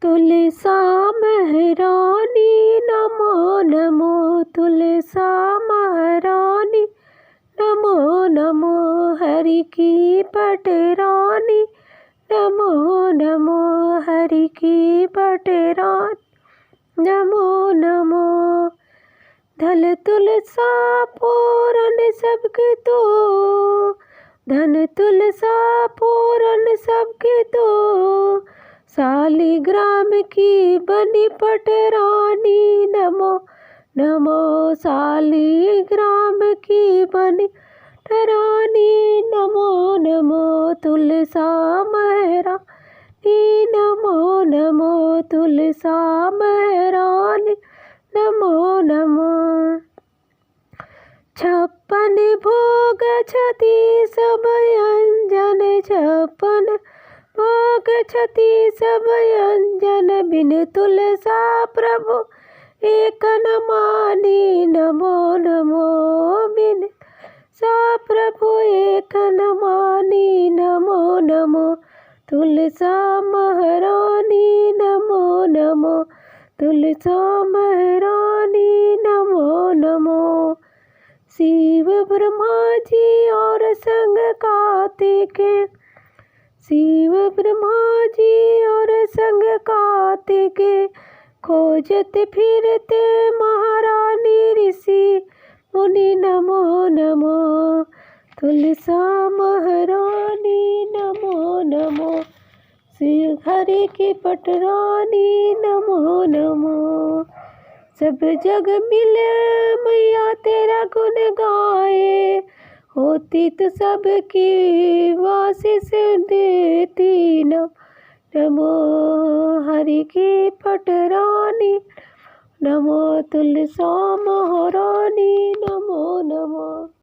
तुलसा महारानी नमो नमो, तुलसा महारानी नमो नमो, हरि की पटरानी नमो नमो, हरि की पटरानी नमो नमो। धन तुलसा पूरन सबके तो, धन तुलसा पूरन सबके तो, शालिग्राम की बनी पटरानी नमो नमो, शालिग्राम की बनी पटरानी नमो नमो, तुलसा महारानी नमो नमो, तुलसा महारानी नमो नमो। छप्पन भोग छति सब अंजन, छप्पन भोग छति सब अंजन, बिन तुलसा प्रभु एक न मानी नमो नमो, बिन सा प्रभु एक न मानी नमो नमो, तुलसा महारानी नमो नमो, तुलसा महारानी नमो नमो। शिव ब्रह्मा जी और संग कार्तिके, शिव ब्रह्मा जी और संग कार्तिके, खोजते फिरते महारानी ऋषि मुनि नमो नमो, तुलसा महारानी नमो नमो, श्री हरि की पटरानी नमो नमो। सब जग मिले मैया तेरा गुण गाए, होती तो सबकी वासिस देती नमो, हरि की पटरानी नमो, तुलसा महारानी।